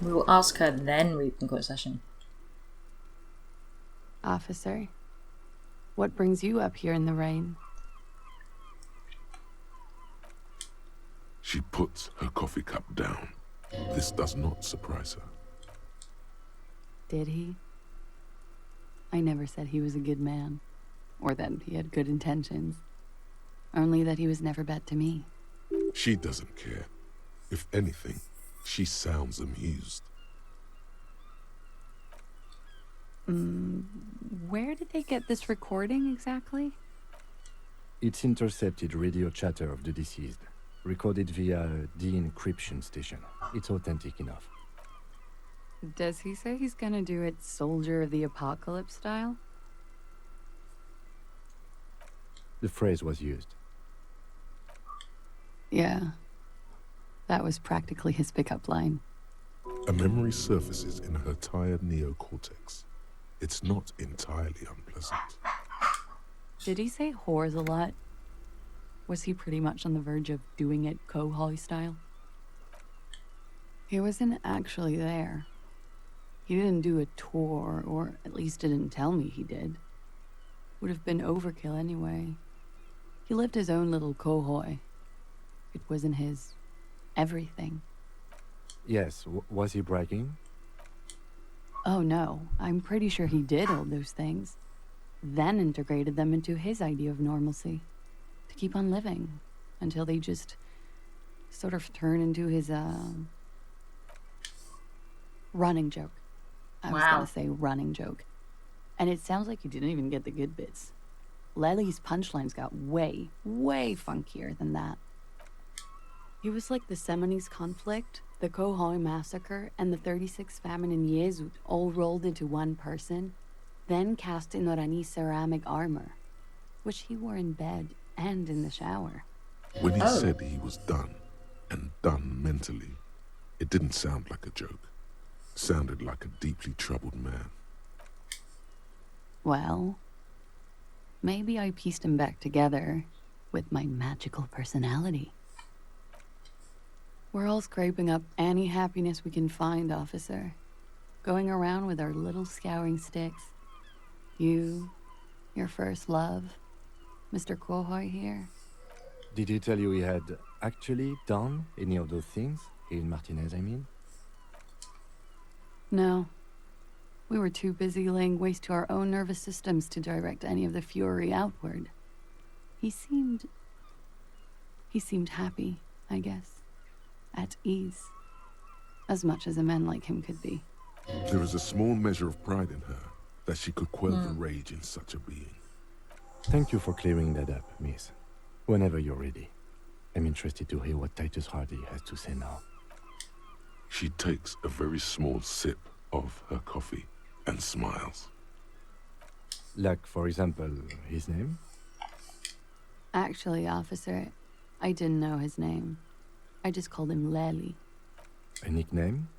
We will ask her, then we can go to session. Officer, what brings you up here in the rain? She puts her coffee cup down. This does not surprise her. Did he? I never said he was a good man, or that he had good intentions. Only that he was never bad to me. She doesn't care. If anything, she sounds amused. Where did they get this recording exactly? It's intercepted radio chatter of the deceased, recorded via a de-encryption station. It's authentic enough. Does he say he's gonna do it Soldier of the Apocalypse style? The phrase was used. Yeah. That was practically his pickup line. A memory surfaces in her tired neocortex. It's not entirely unpleasant. Did he say whores a lot? Was he pretty much on the verge of doing it Kohoi style? He wasn't actually there. He didn't do a tour, or at least didn't tell me he did. would have been overkill anyway. He lived his own little cohoy. It wasn't his everything. Yes, was he bragging? Oh no, I'm pretty sure he did all those things, then integrated them into his idea of normalcy, to keep on living, until they just sort of turn into his, running joke. I was gonna say running joke. And it sounds like you didn't even get the good bits. Lely's punchlines got way, way funkier than that. He was like the Seminoles conflict, the Cohoy massacre, and the 36 famine in Yezut all rolled into one person, then cast in Orani ceramic armor, which he wore in bed and in the shower. When he said he was done, and done mentally, it didn't sound like a joke. It sounded like a deeply troubled man. Well, maybe I pieced him back together with my magical personality. We're all scraping up any happiness we can find, officer. Going around with our little scouring sticks. You, your first love, Mr. Cohoy here. Did he tell you he had actually done any of those things? He and Martinez, I mean? No. We were too busy laying waste to our own nervous systems to direct any of the fury outward. He seemed happy, I guess. At ease. As much as a man like him could be. There is a small measure of pride in her, that she could quell the rage in such a being. Thank you for clearing that up, miss. Whenever you're ready. I'm interested to hear what Titus Hardie has to say now. She takes a very small sip of her coffee and smiles. Like, for example, his name? Actually, officer, I didn't know his name. I just called him Lely. A nickname?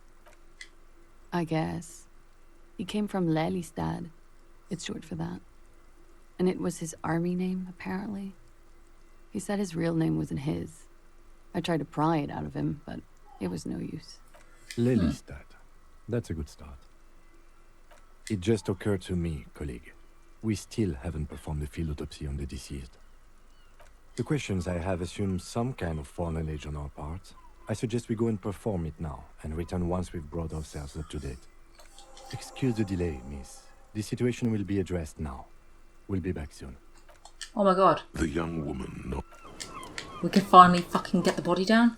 I guess. He came from Lelystad. It's short for that. And it was his army name, apparently. He said his real name wasn't his. I tried to pry it out of him, but it was no use. Lelystad. That's a good start. It just occurred to me, colleague. We still haven't performed a field autopsy on the deceased. The questions I have assume some kind of foreknowledge on our part. I suggest we go and perform it now, and return once we've brought ourselves up to date. Excuse the delay, miss. The situation will be addressed now. We'll be back soon. Oh my god. The young woman no. We could finally fucking get the body down.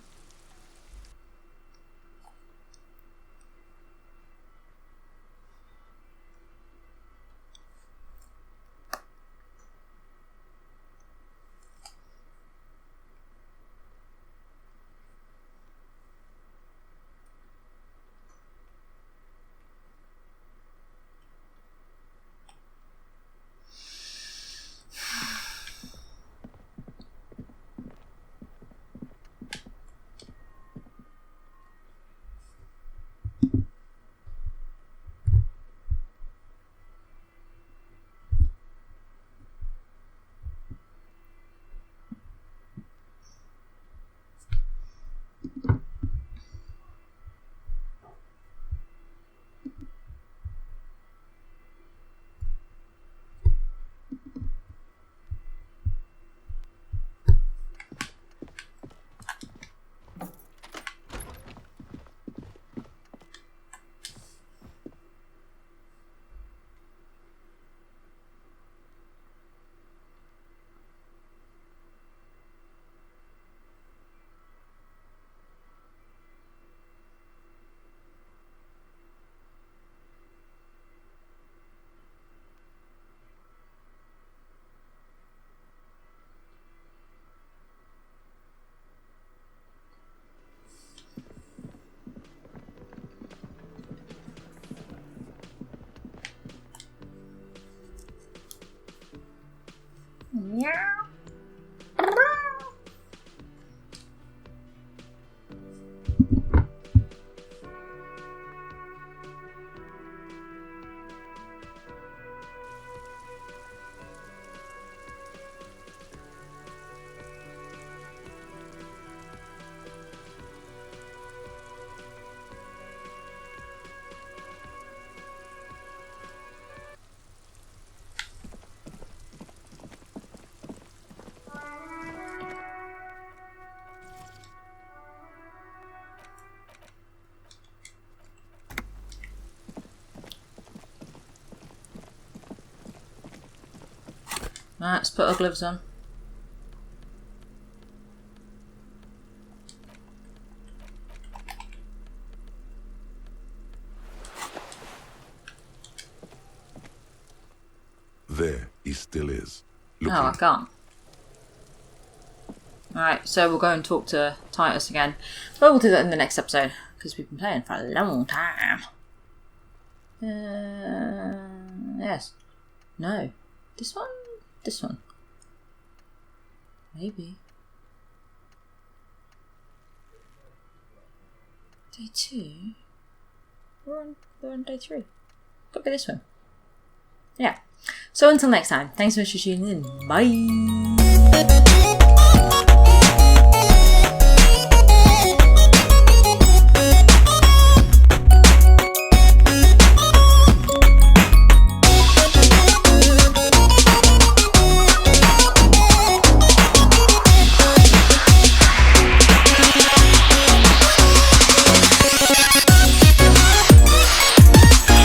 Meow. Alright, let's put our gloves on. There he still is. Oh, I can't. Alright, so we'll go and talk to Titus again. But we'll do that in the next episode, because we've been playing for a long time. Yes. No. This one? This one. Maybe. Day 2? We're on day 3. Could be this one. Yeah. So until next time, thanks so much for tuning in. Bye!